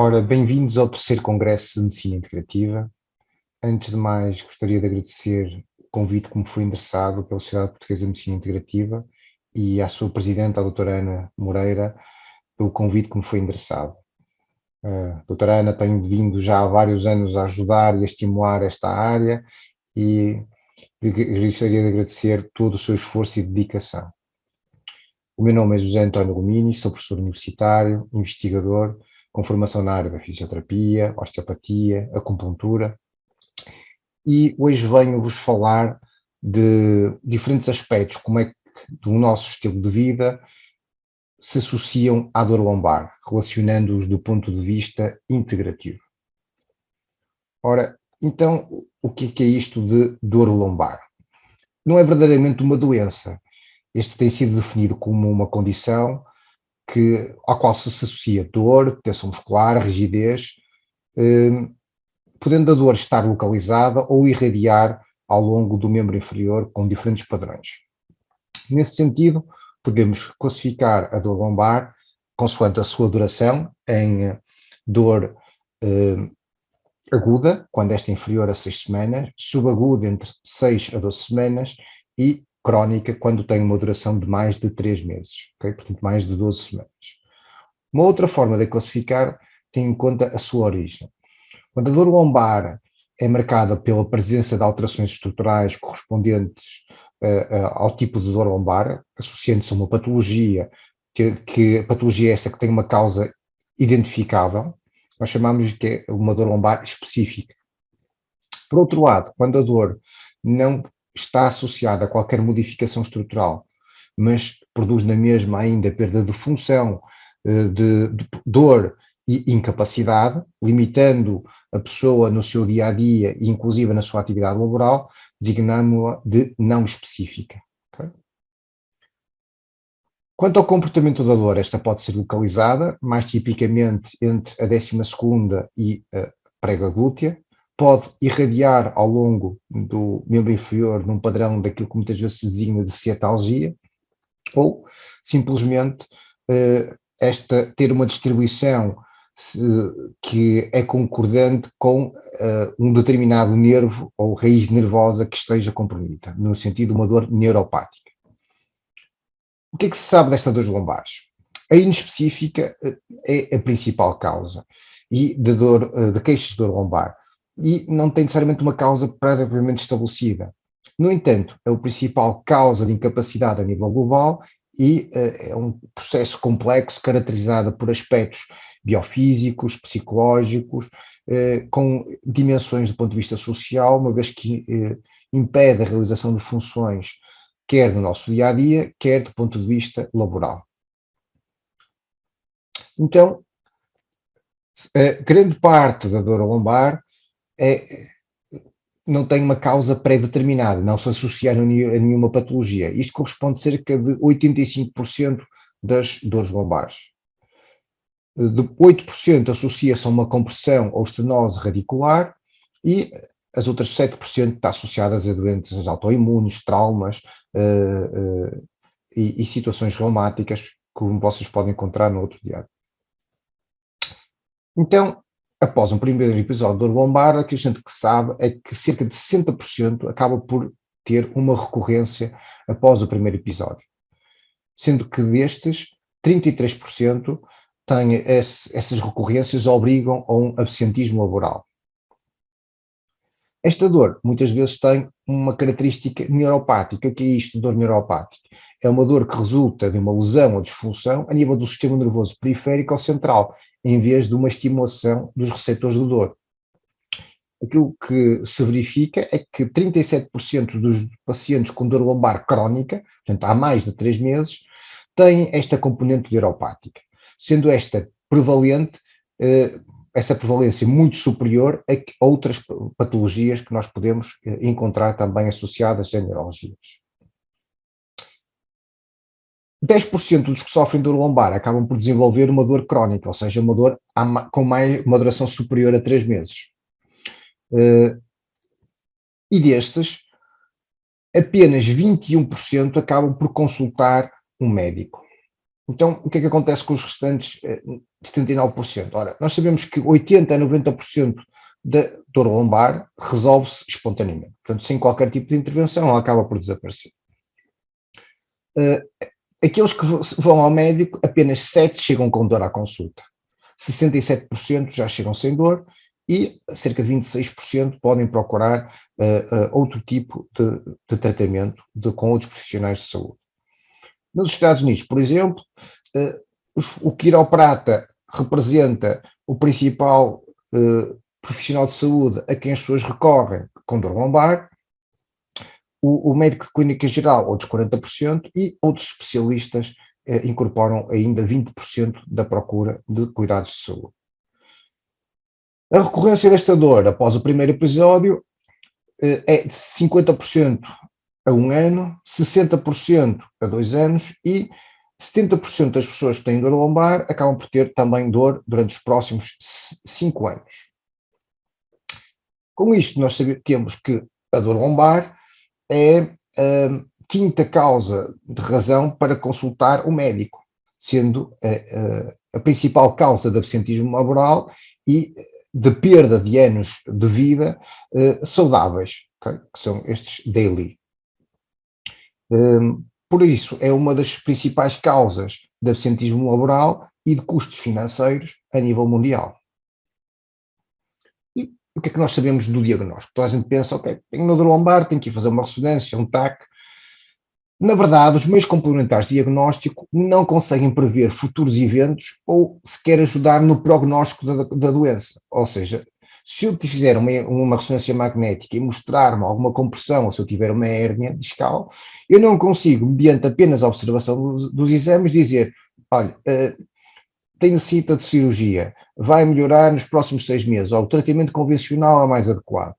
Ora, bem-vindos ao terceiro Congresso de Medicina Integrativa. Antes de mais, gostaria de agradecer o convite que me foi endereçado pela Sociedade Portuguesa de Medicina Integrativa e à sua presidente, a doutora Ana Moreira, pelo convite que me foi endereçado. A doutora Ana tem vindo já há vários anos a ajudar e a estimular esta área e gostaria de agradecer todo o seu esforço e dedicação. O meu nome é José António Gomini, sou professor universitário, investigador, com formação na área da fisioterapia, osteopatia, acupuntura, e hoje venho-vos falar de diferentes aspectos, como é que do nosso estilo de vida se associam à dor lombar, relacionando-os do ponto de vista integrativo. Ora, então, o que é isto de dor lombar? Não é verdadeiramente uma doença. Este tem sido definido como uma condição ao qual se associa dor, tensão muscular, rigidez, podendo a dor estar localizada ou irradiar ao longo do membro inferior com diferentes padrões. Nesse sentido, podemos classificar a dor lombar consoante a sua duração em dor aguda, quando esta é inferior a 6 semanas, subaguda entre 6 a 12 semanas e crónica, quando tem uma duração de mais de 3 meses, okay? Portanto, mais de 12 semanas. Uma outra forma de classificar tem em conta a sua origem. Quando a dor lombar é marcada pela presença de alterações estruturais correspondentes ao tipo de dor lombar, associando-se a uma patologia, que a patologia é essa que tem uma causa identificável, nós chamamos de que é uma dor lombar específica. Por outro lado, quando a dor não está associada a qualquer modificação estrutural, mas produz na mesma ainda perda de função, de dor e incapacidade, limitando a pessoa no seu dia a dia e inclusive na sua atividade laboral, designamos-la de não específica. Okay? Quanto ao comportamento da dor, esta pode ser localizada, mais tipicamente entre a 12ª e a prega glútea, pode irradiar ao longo do membro inferior num padrão daquilo que muitas vezes se designa de cetalgia, ou simplesmente ter uma distribuição que é concordante com um determinado nervo ou raiz nervosa que esteja comprometida, no sentido de uma dor neuropática. O que é que se sabe desta dor lombares? A inespecífica é a principal causa e de queixas de dor lombar e não tem necessariamente uma causa previamente estabelecida. No entanto, é a principal causa de incapacidade a nível global e é um processo complexo caracterizado por aspectos biofísicos, psicológicos, com dimensões do ponto de vista social, uma vez que impede a realização de funções quer no nosso dia-a-dia, quer do ponto de vista laboral. Então, grande parte da dor lombar não tem uma causa pré-determinada, não se associa a nenhuma patologia. Isto corresponde a cerca de 85% das dores lombares. De 8% associa-se a uma compressão ou estenose radicular e as outras 7% está associadas a doenças autoimunes, traumas e situações reumáticas, como vocês podem encontrar no outro diário. Então, após um primeiro episódio de dor lombar, a gente que sabe é que cerca de 60% acaba por ter uma recorrência após o primeiro episódio. Sendo que destes, 33% essas recorrências obrigam a um absentismo laboral. Esta dor muitas vezes tem uma característica neuropática. O que é isto de dor neuropática? É uma dor que resulta de uma lesão ou disfunção a nível do sistema nervoso periférico ou central, em vez de uma estimulação dos receptores de dor. Aquilo que se verifica é que 37% dos pacientes com dor lombar crónica, portanto há mais de 3 meses, têm esta componente neuropática, sendo esta prevalente, essa prevalência muito superior a outras patologias que nós podemos encontrar também associadas a neurologias. 10% dos que sofrem dor lombar acabam por desenvolver uma dor crónica, ou seja, uma dor com uma duração superior a 3 meses. E destes, apenas 21% acabam por consultar um médico. Então, o que é que acontece com os restantes 79%? Ora, nós sabemos que 80% a 90% da dor lombar resolve-se espontaneamente. Portanto, sem qualquer tipo de intervenção, ela acaba por desaparecer. Aqueles que vão ao médico, apenas 7 chegam com dor à consulta. 67% já chegam sem dor e cerca de 26% podem procurar outro tipo de tratamento com outros profissionais de saúde. Nos Estados Unidos, por exemplo, o quiroprata representa o principal profissional de saúde a quem as pessoas recorrem com dor lombar, o médico de clínica geral, outros 40%, e outros especialistas incorporam ainda 20% da procura de cuidados de saúde. A recorrência desta dor após o primeiro episódio é de 50% a 1 ano, 60% a 2 anos e 70% das pessoas que têm dor lombar acabam por ter também dor durante os próximos 5 anos. Com isto, nós temos que a dor lombar é a quinta causa de razão para consultar o médico, sendo a principal causa de absentismo laboral e de perda de anos de vida saudáveis, okay? Que são estes daily. Por isso, é uma das principais causas de absentismo laboral e de custos financeiros a nível mundial. E o que é que nós sabemos do diagnóstico? Toda a gente pensa, ok, tenho uma dor lombar, tenho que ir fazer uma ressonância, um TAC. Na verdade, os meios complementares de diagnóstico não conseguem prever futuros eventos ou sequer ajudar no prognóstico da doença. Ou seja, se eu te fizer uma ressonância magnética e mostrar-me alguma compressão, ou se eu tiver uma hérnia discal, eu não consigo, mediante apenas a observação dos exames, dizer, olha, tem necessita de cirurgia, vai melhorar nos próximos 6 meses, ou o tratamento convencional é mais adequado.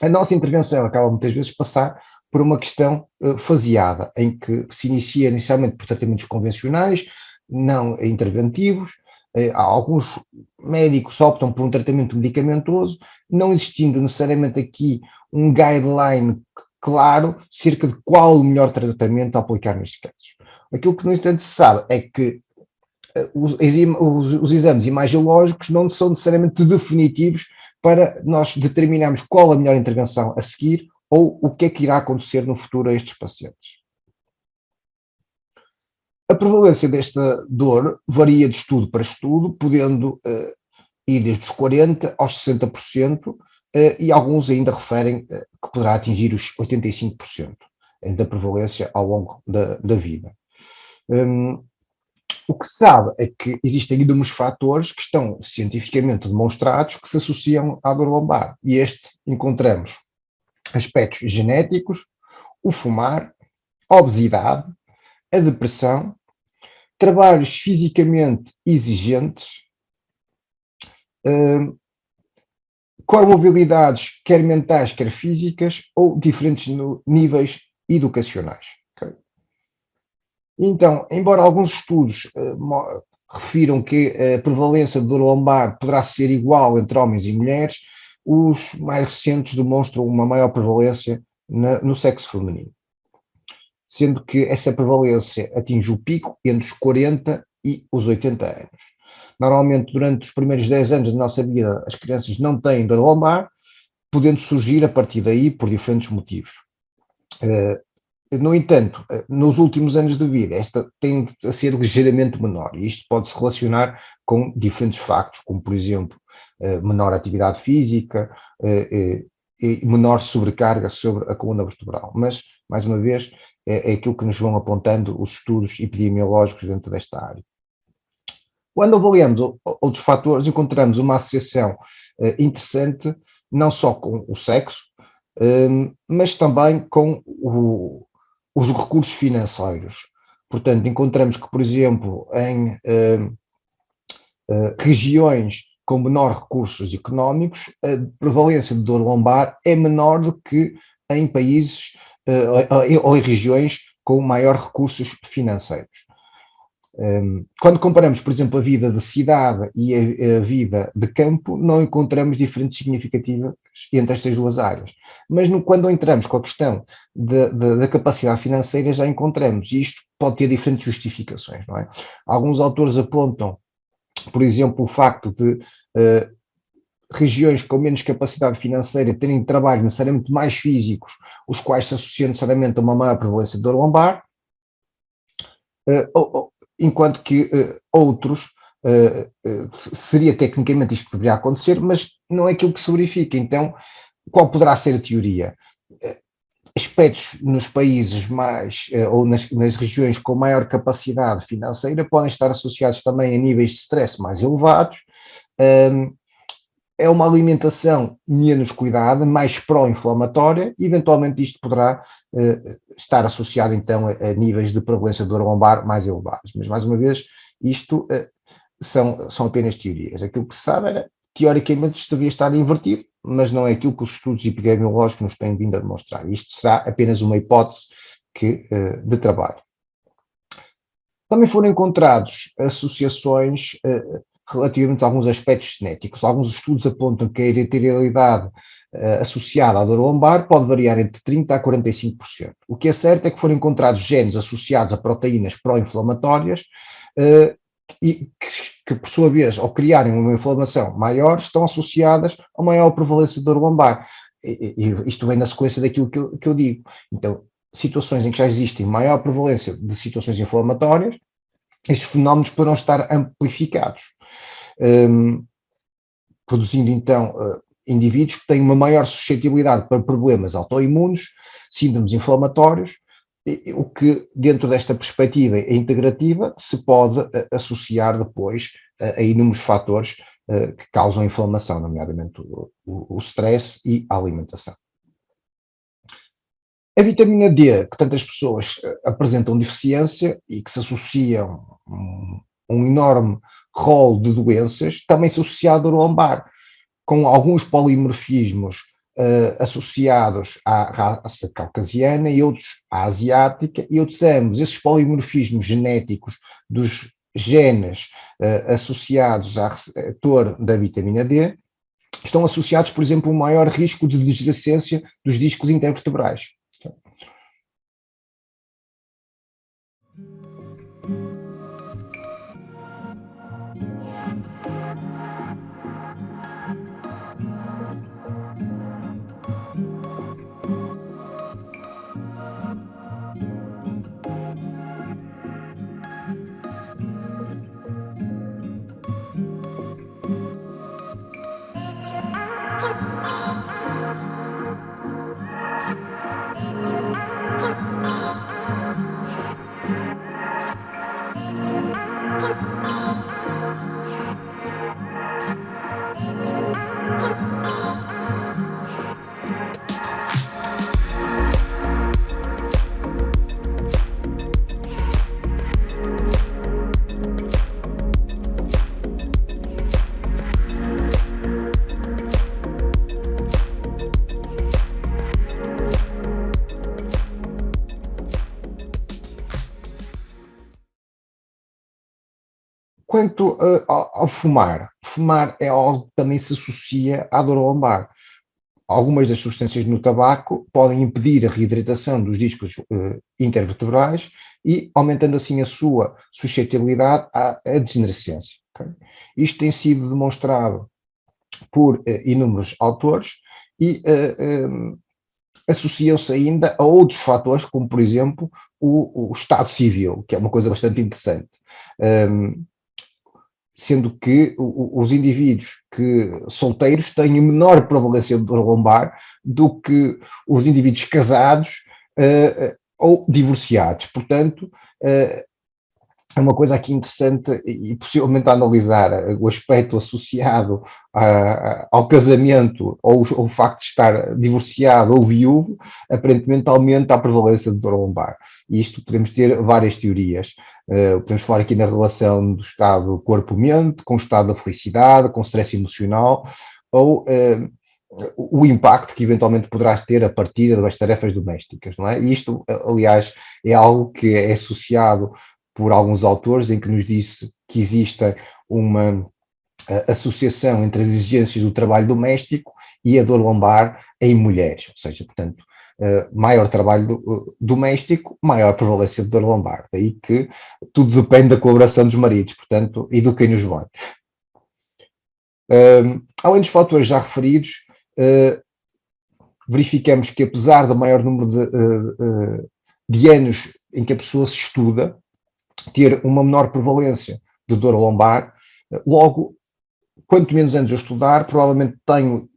A nossa intervenção acaba muitas vezes passar por uma questão faseada, em que se inicia inicialmente por tratamentos convencionais, não interventivos. Alguns médicos optam por um tratamento medicamentoso, não existindo necessariamente aqui um guideline claro acerca de qual o melhor tratamento a aplicar nestes casos. Aquilo que, no entanto, se sabe é que os exames imagiológicos não são necessariamente definitivos para nós determinarmos qual a melhor intervenção a seguir ou o que é que irá acontecer no futuro a estes pacientes. A prevalência desta dor varia de estudo para estudo, podendo ir desde os 40% aos 60%, e alguns ainda referem que poderá atingir os 85% da prevalência ao longo da vida. O que se sabe é que existem inúmeros fatores que estão cientificamente demonstrados que se associam à dor lombar. E encontramos aspectos genéticos, o fumar, a obesidade, a depressão, trabalhos fisicamente exigentes, comorbilidades quer mentais, quer físicas, ou diferentes níveis educacionais. Okay? Então, embora alguns estudos refiram que a prevalência de dor lombar poderá ser igual entre homens e mulheres, os mais recentes demonstram uma maior prevalência no sexo feminino, sendo que essa prevalência atinge o pico entre os 40 e os 80 anos. Normalmente, durante os primeiros 10 anos da nossa vida, as crianças não têm dor lombar, podendo surgir a partir daí por diferentes motivos. No entanto, nos últimos anos de vida, esta tende a ser ligeiramente menor, e isto pode-se relacionar com diferentes factos, como, por exemplo, menor atividade física e menor sobrecarga sobre a coluna vertebral. Mas, mais uma vez, é aquilo que nos vão apontando os estudos epidemiológicos dentro desta área. Quando avaliamos outros fatores, encontramos uma associação interessante, não só com o sexo, mas também com os recursos financeiros. Portanto, encontramos que, por exemplo, em regiões com menor recursos económicos, a prevalência de dor lombar é menor do que em países ou em regiões com maior recursos financeiros. Quando comparamos, por exemplo, a vida de cidade e a vida de campo, não encontramos diferença significativa entre estas duas áreas. Mas quando entramos com a questão da capacidade financeira, já encontramos, e isto pode ter diferentes justificações, não é? Alguns autores apontam, por exemplo, o facto de regiões com menos capacidade financeira terem trabalhos necessariamente mais físicos, os quais se associam necessariamente a uma maior prevalência de dor lombar, enquanto que outros, seria tecnicamente isto que deveria acontecer, mas não é aquilo que se verifica. Então, qual poderá ser a teoria? Aspectos nos países mais, ou nas regiões com maior capacidade financeira, podem estar associados também a níveis de stress mais elevados. É uma alimentação menos cuidada, mais pró-inflamatória, e eventualmente isto poderá estar associado então a níveis de prevalência de dor lombar mais elevados. Mas, mais uma vez, isto são apenas teorias. Aquilo que se sabe era, teoricamente, isto devia estar invertido, mas não é aquilo que os estudos epidemiológicos nos têm vindo a demonstrar. Isto será apenas uma hipótese de trabalho. Também foram encontrados associações relativamente a alguns aspectos genéticos. Alguns estudos apontam que a hereditariedade associada à dor lombar pode variar entre 30% a 45%. O que é certo é que foram encontrados genes associados a proteínas pró-inflamatórias e que, por sua vez, ao criarem uma inflamação maior, estão associadas a maior prevalência de dor lombar. E isto vem na sequência daquilo que eu digo. Então, situações em que já existem maior prevalência de situações inflamatórias, estes fenómenos poderão estar amplificados, produzindo então indivíduos que têm uma maior suscetibilidade para problemas autoimunes, síndromes inflamatórios, o que, dentro desta perspectiva integrativa, se pode associar depois a inúmeros fatores que causam inflamação, nomeadamente o stress e a alimentação. A vitamina D, que tantas pessoas apresentam deficiência e que se associam a um enorme rol de doenças, também se associa à dor lombar, com alguns polimorfismos associados à raça caucasiana e outros à asiática, e outros ambos, esses polimorfismos genéticos dos genes associados ao receptor da vitamina D, estão associados, por exemplo, a um maior risco de degenerescência dos discos intervertebrais. Quanto ao fumar é algo que também se associa à dor lombar. Algumas das substâncias no tabaco podem impedir a reidratação dos discos intervertebrais e aumentando assim a sua suscetibilidade à degenerescência. Okay? Isto tem sido demonstrado por inúmeros autores e associam-se ainda a outros fatores, como por exemplo o estado civil, que é uma coisa bastante interessante. Sendo que os indivíduos solteiros têm menor prevalência de dor lombar do que os indivíduos casados ou divorciados. Portanto, é uma coisa aqui interessante e possivelmente a analisar o aspecto associado ao casamento ou o facto de estar divorciado ou viúvo, aparentemente aumenta a prevalência de dor lombar. E isto podemos ter várias teorias. Podemos falar aqui na relação do estado corpo-mente, com o estado da felicidade, com o stress emocional, ou o impacto que eventualmente poderás ter a partir das tarefas domésticas, não é? E isto, aliás, é algo que é associado por alguns autores, em que nos disse que existe uma a associação entre as exigências do trabalho doméstico e a dor lombar em mulheres, ou seja, portanto, maior trabalho doméstico, maior prevalência de dor lombar. Daí que tudo depende da colaboração dos maridos, portanto, eduquem-nos bem. Além dos fatores já referidos, verificamos que apesar do maior número de anos em que a pessoa se estuda, ter uma menor prevalência de dor lombar, logo, quanto menos anos eu estudar, provavelmente tenho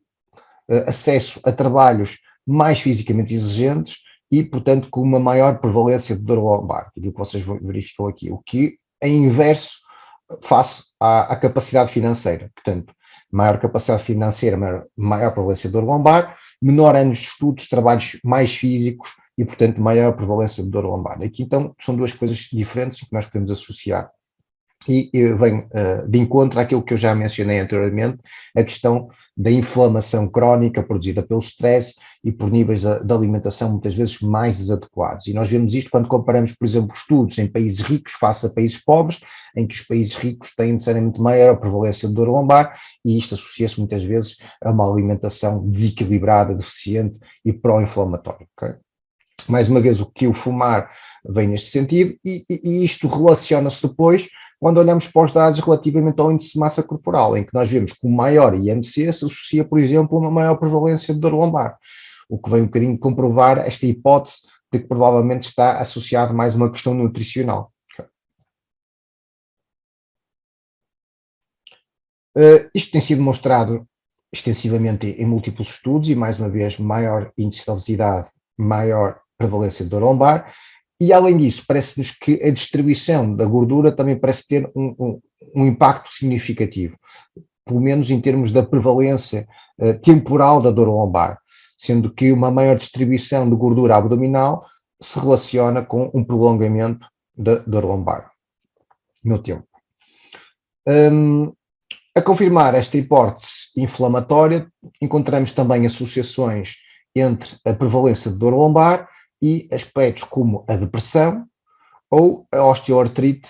acesso a trabalhos mais fisicamente exigentes e, portanto, com uma maior prevalência de dor lombar, aquilo que vocês verificam aqui, o que é inverso face à capacidade financeira. Portanto, maior capacidade financeira, maior prevalência de dor lombar, menor anos de estudos, trabalhos mais físicos e, portanto, maior prevalência de dor lombar. Aqui, então, são duas coisas diferentes que nós podemos associar e vem de encontro àquilo que eu já mencionei anteriormente, a questão da inflamação crónica produzida pelo stress e por níveis de alimentação muitas vezes mais desadequados. E nós vemos isto quando comparamos, por exemplo, estudos em países ricos face a países pobres, em que os países ricos têm necessariamente maior prevalência de dor lombar, e isto associa-se muitas vezes a uma alimentação desequilibrada, deficiente e pró-inflamatória. Okay? Mais uma vez, o que o fumar vem neste sentido, e isto relaciona-se depois quando olhamos para os dados relativamente ao índice de massa corporal, em que nós vemos que o maior IMC se associa, por exemplo, a uma maior prevalência de dor lombar, o que vem um bocadinho comprovar esta hipótese de que provavelmente está associado mais a uma questão nutricional. Isto tem sido mostrado extensivamente em múltiplos estudos e, mais uma vez, maior índice de obesidade, maior prevalência de dor lombar, e além disso, parece-nos que a distribuição da gordura também parece ter um impacto significativo, pelo menos em termos da prevalência temporal da dor lombar, sendo que uma maior distribuição de gordura abdominal se relaciona com um prolongamento da dor lombar no tempo. A confirmar esta hipótese inflamatória, encontramos também associações entre a prevalência de dor lombar e aspectos como a depressão ou a osteoartrite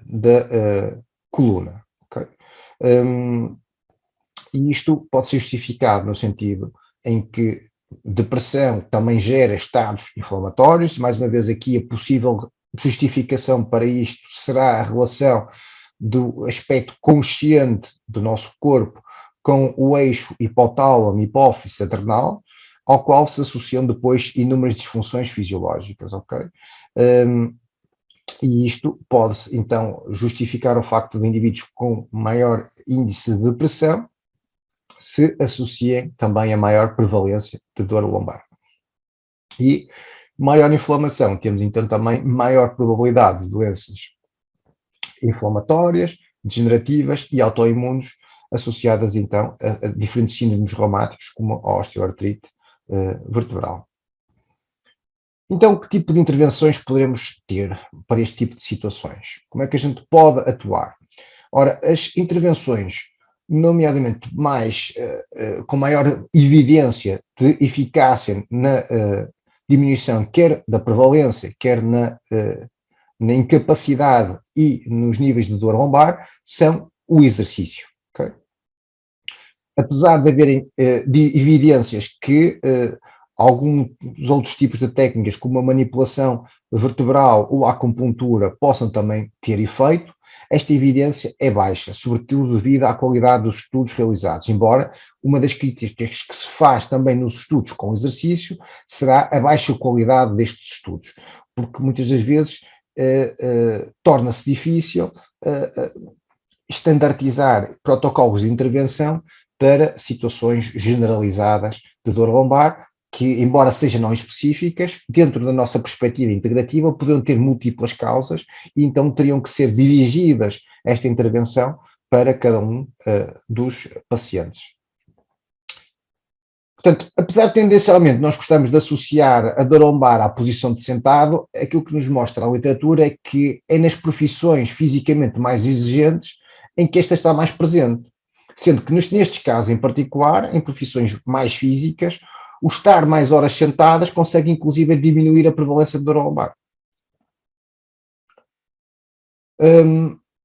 da coluna. Okay? E isto pode ser justificado no sentido em que depressão também gera estados inflamatórios. Mais uma vez, aqui a possível justificação para isto será a relação do aspecto consciente do nosso corpo com o eixo hipotálamo-hipófise adrenal, ao qual se associam depois inúmeras disfunções fisiológicas, ok? E isto pode, então, justificar o facto de indivíduos com maior índice de depressão se associem também a maior prevalência de dor lombar. E maior inflamação, temos então também maior probabilidade de doenças inflamatórias, degenerativas e autoimunes associadas então a diferentes síndromes reumáticos como a osteoartrite vertebral. Então, que tipo de intervenções poderemos ter para este tipo de situações? Como é que a gente pode atuar? Ora, as intervenções, nomeadamente com maior evidência de eficácia na diminuição quer da prevalência, quer na incapacidade e nos níveis de dor lombar, são o exercício. Okay? Apesar de haverem de evidências que alguns outros tipos de técnicas, como a manipulação vertebral ou a acupuntura, possam também ter efeito, esta evidência é baixa, sobretudo devido à qualidade dos estudos realizados, embora uma das críticas que se faz também nos estudos com exercício será a baixa qualidade destes estudos, porque muitas das vezes torna-se difícil estandartizar protocolos de intervenção para situações generalizadas de dor lombar, que, embora sejam não específicas, dentro da nossa perspectiva integrativa, podem ter múltiplas causas e então teriam que ser dirigidas esta intervenção para cada um dos pacientes. Portanto, apesar de tendencialmente nós gostamos de associar a dor lombar à posição de sentado, aquilo que nos mostra a literatura é que é nas profissões fisicamente mais exigentes em que esta está mais presente. Sendo que nestes casos em particular, em profissões mais físicas, o estar mais horas sentadas consegue inclusive diminuir a prevalência de dor lombar.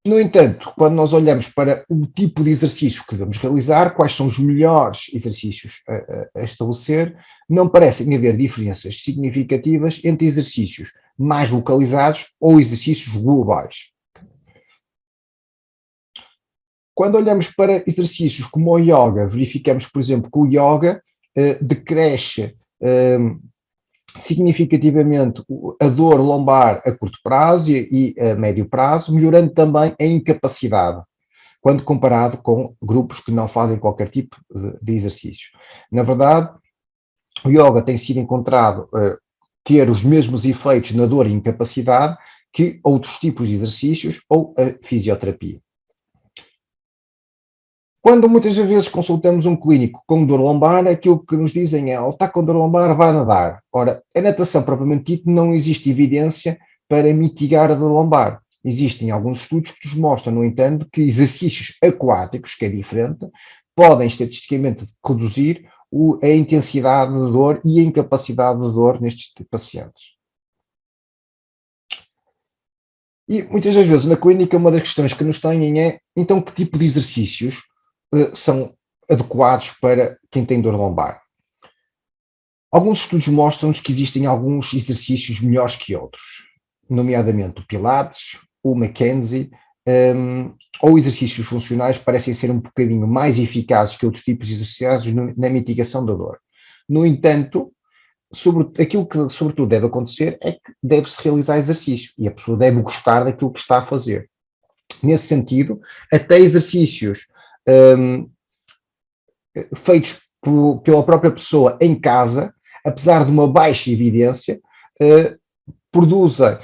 No entanto, quando nós olhamos para o tipo de exercício que devemos realizar, quais são os melhores exercícios a estabelecer, não parecem haver diferenças significativas entre exercícios mais localizados ou exercícios globais. Quando olhamos para exercícios como o yoga, verificamos, por exemplo, que o yoga decresce significativamente a dor lombar a curto prazo e a médio prazo, melhorando também a incapacidade, quando comparado com grupos que não fazem qualquer tipo de exercício. Na verdade, o yoga tem sido encontrado ter os mesmos efeitos na dor e incapacidade que outros tipos de exercícios ou a fisioterapia. Quando muitas vezes consultamos um clínico com dor lombar, aquilo que nos dizem é: ou está com dor lombar, vai nadar. Ora, a natação propriamente dita não existe evidência para mitigar a dor lombar. Existem alguns estudos que nos mostram, no entanto, que exercícios aquáticos, que é diferente, podem estatisticamente reduzir a intensidade de dor e a incapacidade de dor nestes pacientes. E muitas das vezes na clínica uma das questões que nos têm é: então que tipo de exercícios são adequados para quem tem dor lombar? Alguns estudos mostram-nos que existem alguns exercícios melhores que outros, nomeadamente o Pilates, o Mackenzie, ou exercícios funcionais parecem ser um bocadinho mais eficazes que outros tipos de exercícios na mitigação da dor. No entanto, aquilo que sobretudo deve acontecer é que deve-se realizar exercício e a pessoa deve gostar daquilo que está a fazer. Nesse sentido, até exercícios feitos pela própria pessoa em casa, apesar de uma baixa evidência, produzem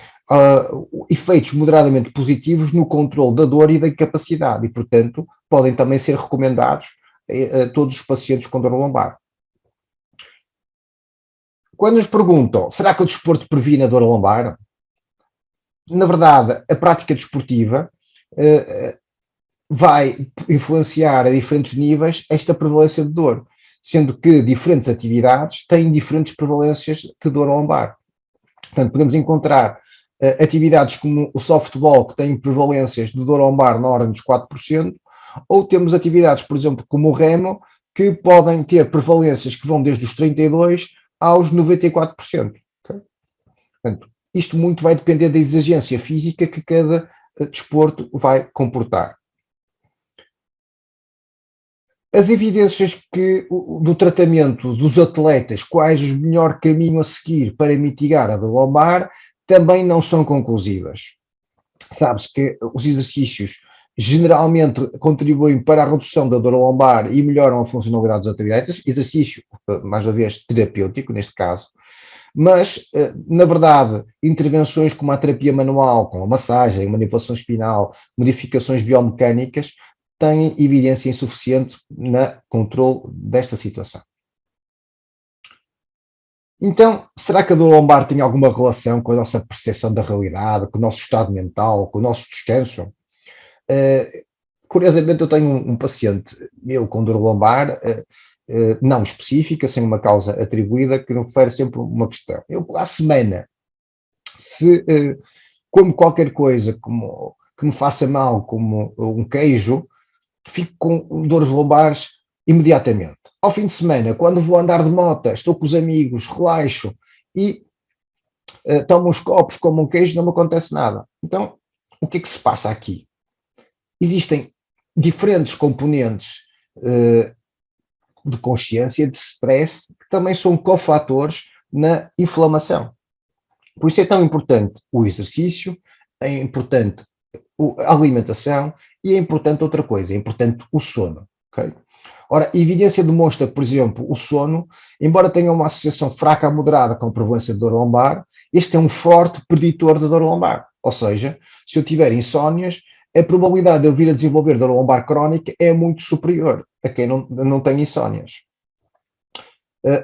efeitos moderadamente positivos no controle da dor e da incapacidade e, portanto, podem também ser recomendados a todos os pacientes com dor lombar. Quando nos perguntam, será que o desporto previne a dor lombar? Na verdade, a prática desportiva vai influenciar a diferentes níveis esta prevalência de dor, sendo que diferentes atividades têm diferentes prevalências de dor lombar. Portanto, podemos encontrar atividades como o softball, que têm prevalências de dor lombar na ordem dos 4%, ou temos atividades, por exemplo, como o remo, que podem ter prevalências que vão desde os 32% aos 94%. Okay? Portanto, isto muito vai depender da exigência física que cada desporto vai comportar. As evidências do tratamento dos atletas, quais o melhor caminho a seguir para mitigar a dor lombar, também não são conclusivas. Sabe-se que os exercícios generalmente contribuem para a redução da dor lombar e melhoram a funcionalidade das atividades, exercício, mais uma vez, terapêutico, neste caso, mas, na verdade, intervenções como a terapia manual, como a massagem, manipulação espinal, modificações biomecânicas, têm evidência insuficiente no controle desta situação. Então, será que a dor lombar tem alguma relação com a nossa percepção da realidade, com o nosso estado mental, com o nosso descanso? Curiosamente, eu tenho um paciente meu com dor lombar, não específica, sem uma causa atribuída, que me refere sempre uma questão. Eu, à semana, se como qualquer coisa que me faça mal, como um queijo, fico com dores lombares imediatamente. Ao fim de semana, quando vou andar de moto, estou com os amigos, relaxo e tomo uns copos, como um queijo, não me acontece nada. Então, o que é que se passa aqui? Existem diferentes componentes de consciência, de stress, que também são cofatores na inflamação. Por isso é tão importante o exercício, é importante a alimentação e é importante outra coisa, é importante o sono. Okay? Ora, a evidência demonstra que, por exemplo, o sono, embora tenha uma associação fraca a moderada com a prevalência de dor lombar, este é um forte preditor de dor lombar. Ou seja, se eu tiver insónias, a probabilidade de eu vir a desenvolver dor lombar crónica é muito superior a quem não tem insónias.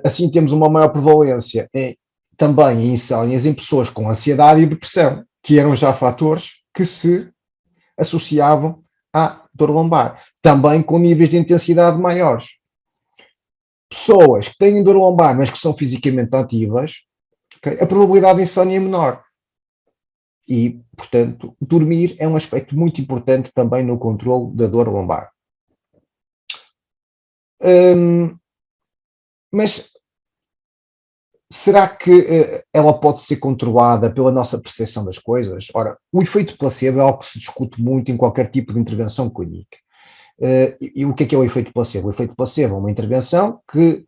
Assim, temos uma maior prevalência também em insónias em pessoas com ansiedade e depressão, que eram já fatores que se associavam à dor lombar, também com níveis de intensidade maiores. Pessoas que têm dor lombar, mas que são fisicamente ativas, okay, a probabilidade de insónia é menor. E, portanto, dormir é um aspecto muito importante também no controle da dor lombar. Mas será que ela pode ser controlada pela nossa percepção das coisas? Ora, o efeito placebo é algo que se discute muito em qualquer tipo de intervenção clínica. E o que é o efeito placebo? O efeito placebo é uma intervenção que,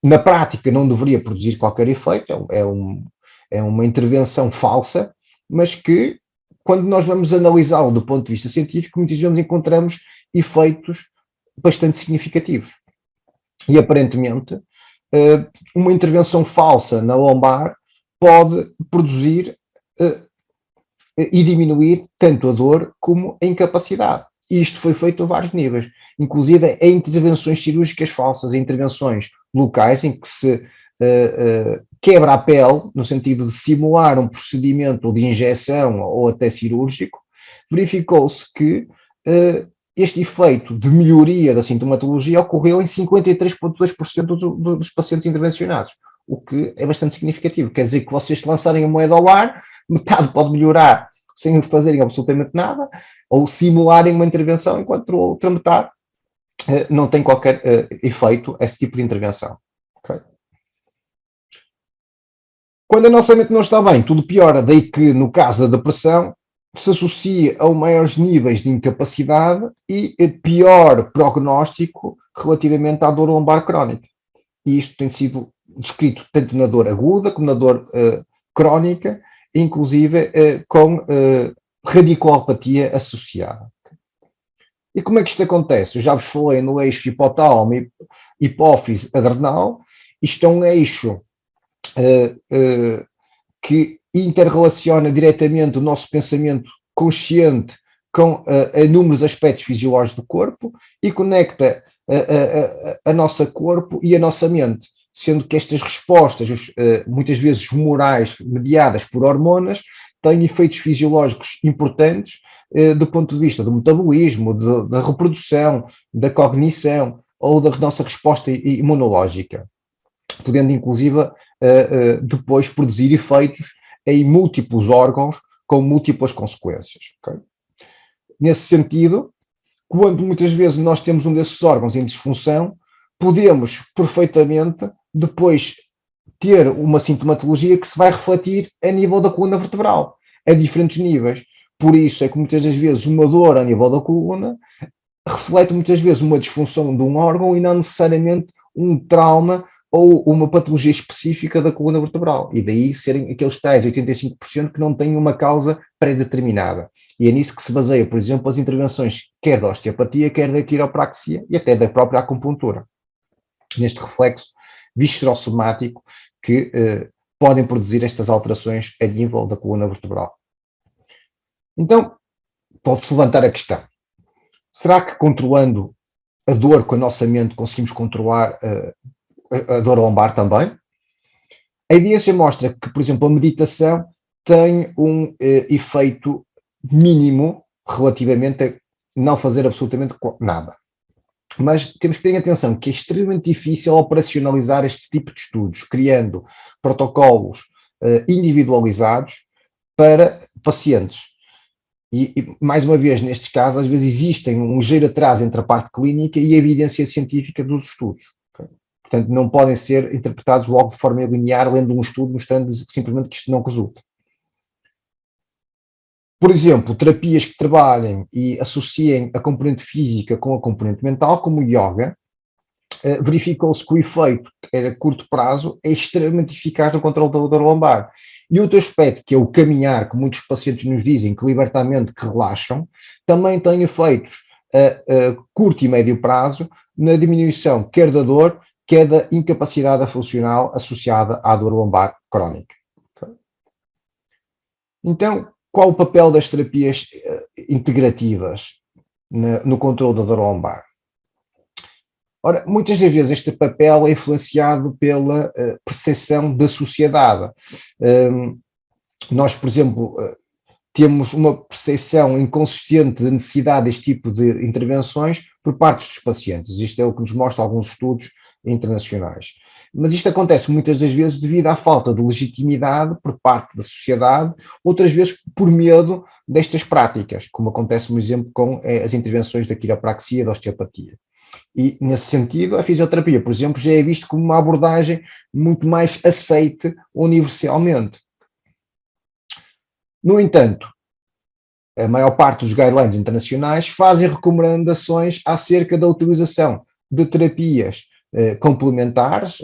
na prática, não deveria produzir qualquer efeito, é uma intervenção falsa, mas que, quando nós vamos analisá-lo do ponto de vista científico, muitas vezes encontramos efeitos bastante significativos. E, aparentemente, uma intervenção falsa na lombar pode produzir e diminuir tanto a dor como a incapacidade. E isto foi feito a vários níveis, inclusive em intervenções cirúrgicas falsas, em intervenções locais em que se quebra a pele, no sentido de simular um procedimento de injeção ou até cirúrgico, verificou-se que este efeito de melhoria da sintomatologia ocorreu em 53,2% dos pacientes intervencionados, o que é bastante significativo. Quer dizer que vocês lançarem a moeda ao ar, metade pode melhorar sem fazerem absolutamente nada, ou simularem uma intervenção, enquanto a outra metade não tem qualquer efeito esse tipo de intervenção. Okay? Quando a nossa mente não está bem, tudo piora. Daí que, no caso da depressão, se associa a maiores níveis de incapacidade e pior prognóstico relativamente à dor lombar crónica. E isto tem sido descrito tanto na dor aguda como na dor crónica, inclusive com radiculopatia associada. E como é que isto acontece? Eu já vos falei no eixo hipotálamo e hipófise adrenal. Isto é um eixo que interrelaciona diretamente o nosso pensamento consciente com inúmeros aspectos fisiológicos do corpo e conecta a nossa corpo e a nossa mente, sendo que estas respostas, muitas vezes morais, mediadas por hormonas, têm efeitos fisiológicos importantes do ponto de vista do metabolismo, da reprodução, da cognição ou da nossa resposta imunológica, podendo inclusive depois produzir efeitos em múltiplos órgãos com múltiplas consequências. Okay? Nesse sentido, quando muitas vezes nós temos um desses órgãos em disfunção, podemos perfeitamente depois ter uma sintomatologia que se vai refletir a nível da coluna vertebral, a diferentes níveis. Por isso é que muitas das vezes uma dor a nível da coluna reflete muitas vezes uma disfunção de um órgão e não necessariamente um trauma ou uma patologia específica da coluna vertebral. E daí serem aqueles tais 85% que não têm uma causa pré-determinada. E é nisso que se baseia, por exemplo, as intervenções quer da osteopatia, quer da quiropraxia e até da própria acupuntura. Neste reflexo viscerosomático que podem produzir estas alterações a nível da coluna vertebral. Então, pode-se levantar a questão: será que controlando a dor com a nossa mente conseguimos controlar a dor lombar também? A evidência mostra que, por exemplo, a meditação tem um efeito mínimo relativamente a não fazer absolutamente nada. Mas temos que ter atenção que é extremamente difícil operacionalizar este tipo de estudos, criando protocolos individualizados para pacientes. E, mais uma vez, nestes casos, às vezes existem um ligeiro atraso entre a parte clínica e a evidência científica dos estudos. Okay? Portanto, não podem ser interpretados logo de forma linear, lendo um estudo, mostrando simplesmente que isto não resulta. Por exemplo, terapias que trabalhem e associem a componente física com a componente mental, como o yoga, verificou-se que o efeito a curto prazo é extremamente eficaz no controle da dor lombar. E outro aspecto, que é o caminhar, que muitos pacientes nos dizem que liberta a mente, que relaxam, também tem efeitos a curto e médio prazo na diminuição quer da dor, quer da incapacidade funcional associada à dor lombar crónica. Okay? Então, qual o papel das terapias integrativas no controle da dor lombar? Ora, muitas das vezes este papel é influenciado pela percepção da sociedade. Nós, por exemplo, temos uma percepção inconsistente da necessidade deste tipo de intervenções por parte dos pacientes. Isto é o que nos mostra alguns estudos internacionais. Mas isto acontece muitas das vezes devido à falta de legitimidade por parte da sociedade, outras vezes por medo destas práticas, como acontece, por exemplo, com as intervenções da quiropraxia e da osteopatia. E, nesse sentido, a fisioterapia, por exemplo, já é visto como uma abordagem muito mais aceite universalmente. No entanto, a maior parte dos guidelines internacionais fazem recomendações acerca da utilização de terapias complementares,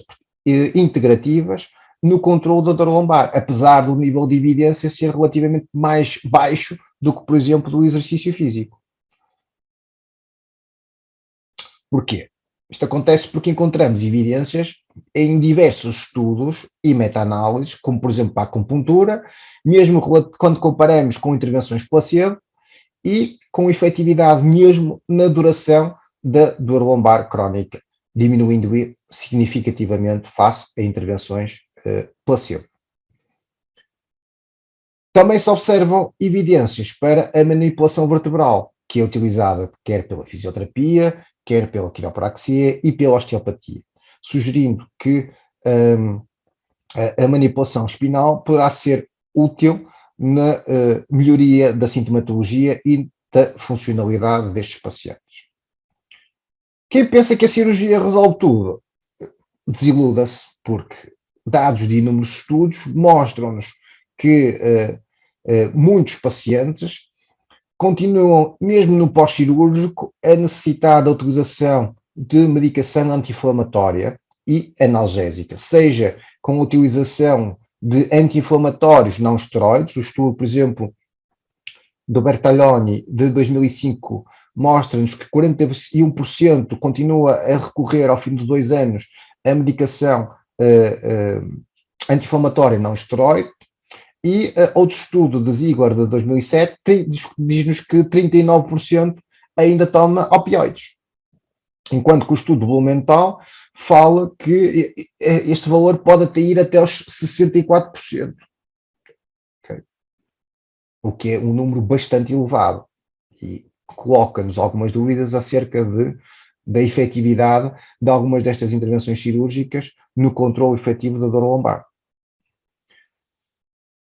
integrativas, no controle da dor lombar, apesar do nível de evidência ser relativamente mais baixo do que, por exemplo, do exercício físico. Porquê? Isto acontece porque encontramos evidências em diversos estudos e meta-análises, como por exemplo a acupuntura, mesmo quando comparamos com intervenções placebo, e com efetividade mesmo na duração da dor lombar crónica, diminuindo significativamente face a intervenções placebo. Também se observam evidências para a manipulação vertebral, que é utilizada quer pela fisioterapia, quer pela quiropraxia e pela osteopatia, sugerindo que a manipulação espinal poderá ser útil na melhoria da sintomatologia e da funcionalidade destes pacientes. Quem pensa que a cirurgia resolve tudo, desiluda-se, porque dados de inúmeros estudos mostram-nos que muitos pacientes continuam, mesmo no pós-cirúrgico, a necessitar da utilização de medicação anti-inflamatória e analgésica, seja com a utilização de anti-inflamatórios não esteroides. O estudo, por exemplo, do Bertaglioni, de 2005, mostra-nos que 41% continua a recorrer, ao fim de 2 anos, a medicação anti-inflamatória não esteroide. E outro estudo de Ziegler, de 2007, diz-nos que 39% ainda toma opioides. Enquanto que o estudo do Blumenthal fala que este valor pode até ir até aos 64%. Okay? O que é um número bastante elevado. E coloca-nos algumas dúvidas acerca da efetividade de algumas destas intervenções cirúrgicas no controle efetivo da dor lombar.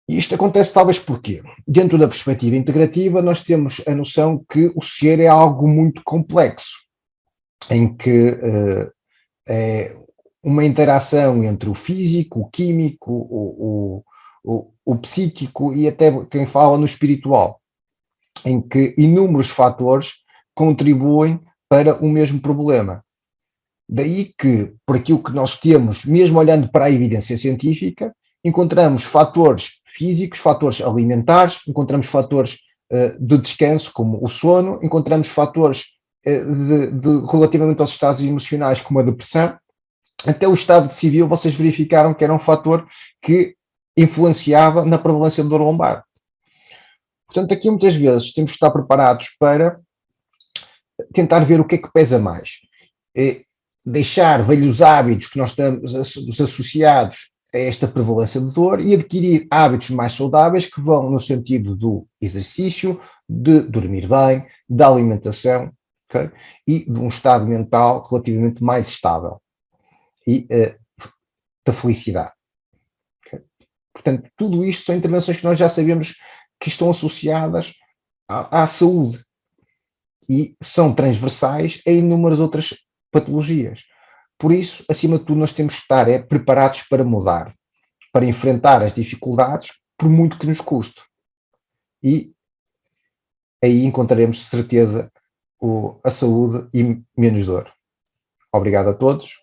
E isto acontece talvez porque, dentro da perspectiva integrativa, nós temos a noção que o ser é algo muito complexo, em que é uma interação entre o físico, o químico, o psíquico e até quem fala no espiritual, em que inúmeros fatores contribuem para o mesmo problema. Daí que, por aquilo que nós temos, mesmo olhando para a evidência científica, encontramos fatores físicos, fatores alimentares, encontramos fatores de descanso, como o sono, encontramos fatores relativamente aos estados emocionais, como a depressão. Até o estado civil, vocês verificaram que era um fator que influenciava na prevalência de dor lombar. Portanto, aqui muitas vezes temos que estar preparados para tentar ver o que é que pesa mais. Deixar velhos hábitos que nós estamos associados a esta prevalência de dor e adquirir hábitos mais saudáveis que vão no sentido do exercício, de dormir bem, da alimentação, okay? E de um estado mental relativamente mais estável e da felicidade. Okay? Portanto, tudo isto são intervenções que nós já sabemos que estão associadas à saúde e são transversais a inúmeras outras patologias. Por isso, acima de tudo, nós temos que estar preparados para mudar, para enfrentar as dificuldades, por muito que nos custe. E aí encontraremos, de certeza, a saúde e menos dor. Obrigado a todos.